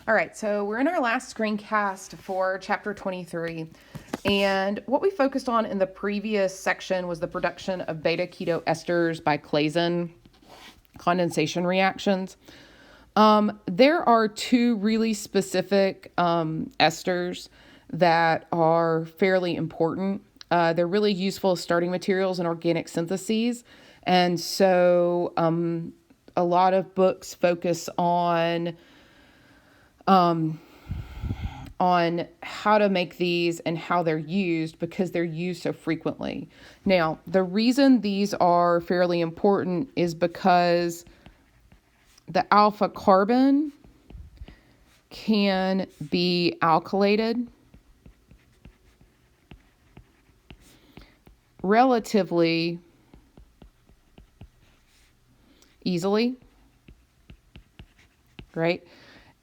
All right, so we're in our last screencast for chapter 23. And what we focused on in the previous section was the production of beta keto esters by Claisen condensation reactions. There are two really specific esters that are fairly important. They're really useful starting materials in organic syntheses. And so a lot of books focus on how to make these and how they're used because they're used so frequently. Now, the reason these are fairly important is because the alpha carbon can be alkylated relatively easily, right?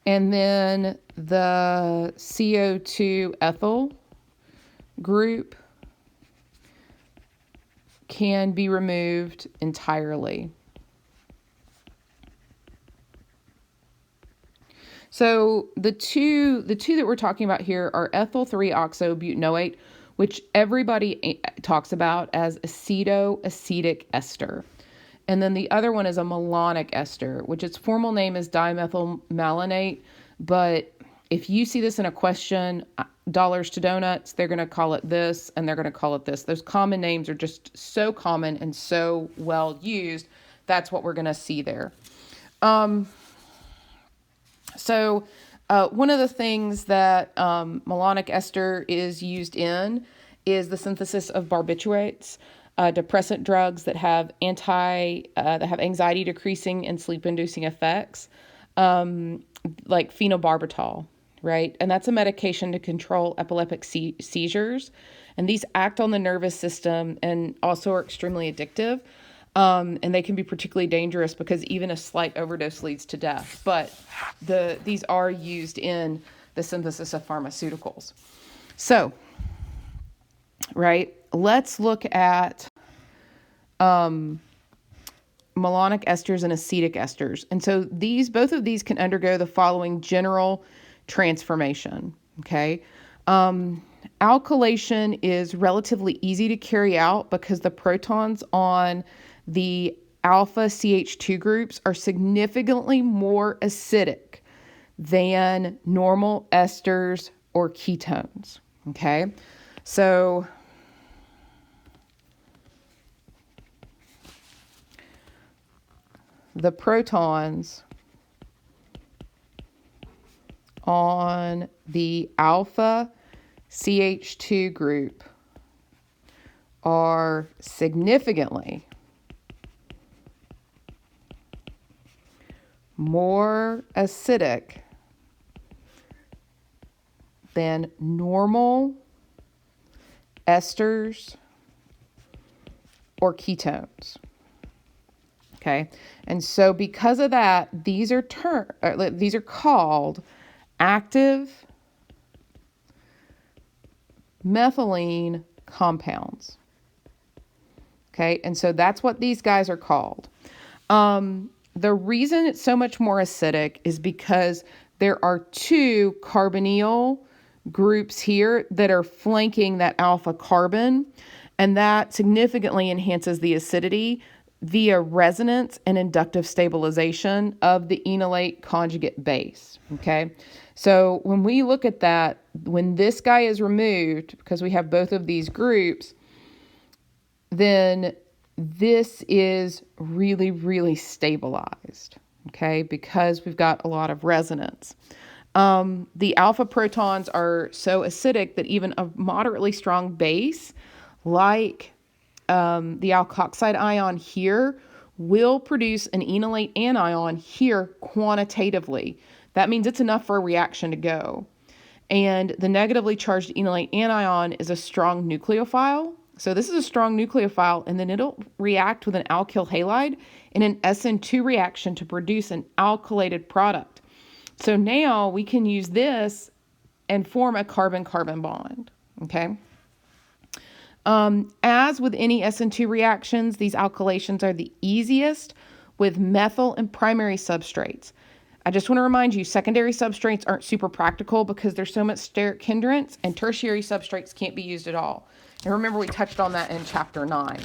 And then the CO2 ethyl group can be removed entirely. So the two that we're talking about here are ethyl 3-oxobutanoate, which everybody talks about as acetoacetic ester. And then the other one is a malonic ester, which its formal name is dimethylmalonate. But if you see this in a question, dollars to donuts, they're going to call it this and they're going to call it this. Those common names are just so common and so well used. That's what we're going to see there. So one of the things that malonic ester is used in is the synthesis of barbiturates. Depressant drugs that have anxiety decreasing and sleep inducing effects, like phenobarbital, right? And that's a medication to control epileptic seizures. And these act on the nervous system and also are extremely addictive. And they can be particularly dangerous because even a slight overdose leads to death. But these are used in the synthesis of pharmaceuticals. So, right, let's look at malonic esters and acetic esters. And so both of these can undergo the following general transformation, okay? Alkylation is relatively easy to carry out because the protons on the alpha CH2 groups are significantly more acidic than normal esters or ketones, okay? So the protons on the alpha CH2 group are significantly more acidic than normal esters or ketones. Okay, and so because of that, these are called active methylene compounds. Okay, and so that's what these guys are called. The reason it's so much more acidic is because there are two carbonyl groups here that are flanking that alpha carbon, and that significantly enhances the acidity via resonance and inductive stabilization of the enolate conjugate base, okay? So when we look at that, when this guy is removed, because we have both of these groups, then this is really, really stabilized, okay? Because we've got a lot of resonance. The alpha protons are so acidic that even a moderately strong base, like the alkoxide ion here, will produce an enolate anion here quantitatively. That means it's enough for a reaction to go. And the negatively charged enolate anion is a strong nucleophile. So this is a strong nucleophile, and then it'll react with an alkyl halide in an SN2 reaction to produce an alkylated product. So now we can use this and form a carbon-carbon bond, okay? As with any SN2 reactions, these alkylations are the easiest with methyl and primary substrates. I just want to remind you, secondary substrates aren't super practical because there's so much steric hindrance, and tertiary substrates can't be used at all. And remember, we touched on that in chapter 9.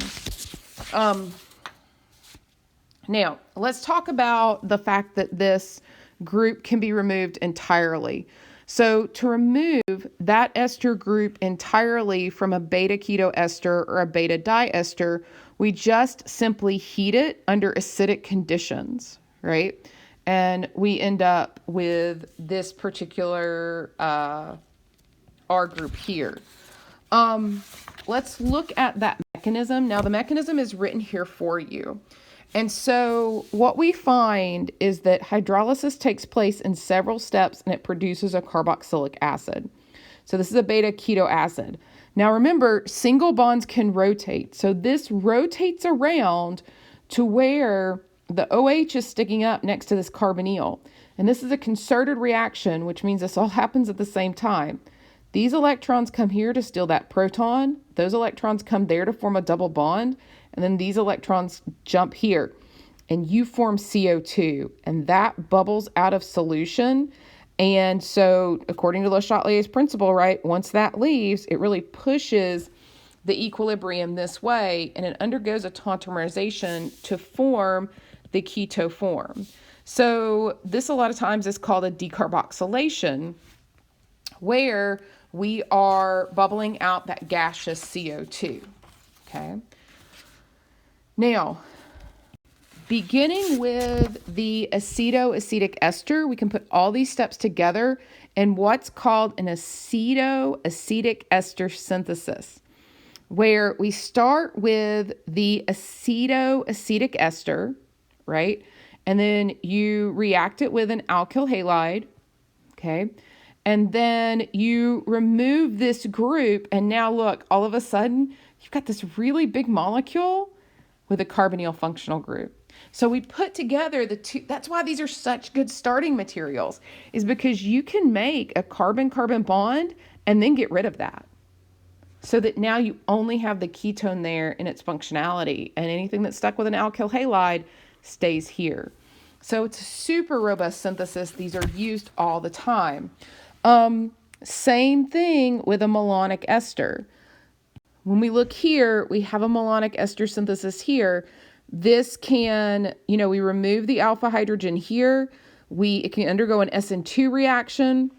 Now, let's talk about the fact that this group can be removed entirely. So to remove that ester group entirely from a beta keto ester or a beta diester, we just simply heat it under acidic conditions, right? And we end up with this particular R group here. Let's look at that mechanism. Now, the mechanism is written here for you. And so what we find is that hydrolysis takes place in several steps and it produces a carboxylic acid. So this is a beta keto acid. Now remember, single bonds can rotate. So this rotates around to where the OH is sticking up next to this carbonyl. And this is a concerted reaction, which means this all happens at the same time. These electrons come here to steal that proton. Those electrons come there to form a double bond. And then these electrons jump here. And you form CO2. And that bubbles out of solution. And so, according to Le Chatelier's principle, right, once that leaves, it really pushes the equilibrium this way. And it undergoes a tautomerization to form the keto form. So this a lot of times is called a decarboxylation, where we are bubbling out that gaseous CO2, okay? Now, beginning with the acetoacetic ester, we can put all these steps together in what's called an acetoacetic ester synthesis, where we start with the acetoacetic ester, right? And then you react it with an alkyl halide, okay? And then you remove this group, and now look, all of a sudden, you've got this really big molecule with a carbonyl functional group. So we put together the two. That's why these are such good starting materials, is because you can make a carbon-carbon bond and then get rid of that. So that now you only have the ketone there in its functionality, and anything that's stuck with an alkyl halide stays here. So it's a super robust synthesis. These are used all the time. Same thing with a malonic ester. When we look here, we have a malonic ester synthesis here. This can, we remove the alpha hydrogen here. It can undergo an SN2 reaction.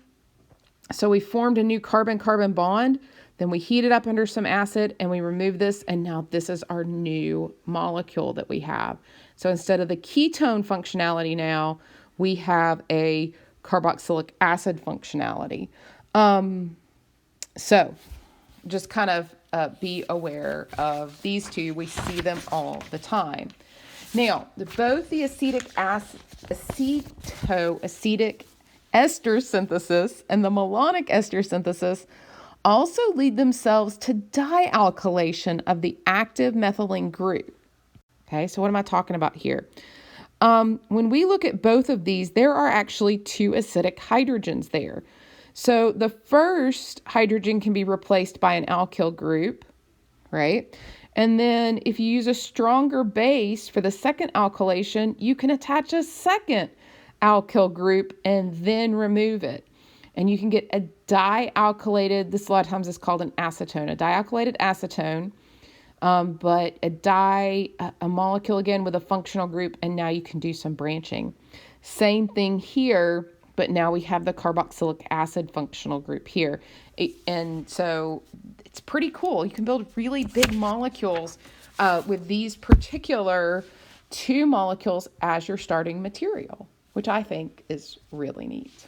So we formed a new carbon-carbon bond. Then we heat it up under some acid and we remove this. And now this is our new molecule that we have. So instead of the ketone functionality now, we have a carboxylic acid functionality. So just kind of be aware of these two. We see them all the time. Now, both the acetoacetic ester synthesis and the malonic ester synthesis also lead themselves to dialkylation of the active methylene group. Okay, so what am I talking about here? When we look at both of these, there are actually two acidic hydrogens there. So the first hydrogen can be replaced by an alkyl group, right? And then if you use a stronger base for the second alkylation, you can attach a second alkyl group and then remove it. And you can get a dialkylated, this a lot of times is called an acetone, a dialkylated acetone, but a molecule again with a functional group, and now you can do some branching. Same thing here, but now we have the carboxylic acid functional group here. And so it's pretty cool. You can build really big molecules with these particular two molecules as your starting material, which I think is really neat.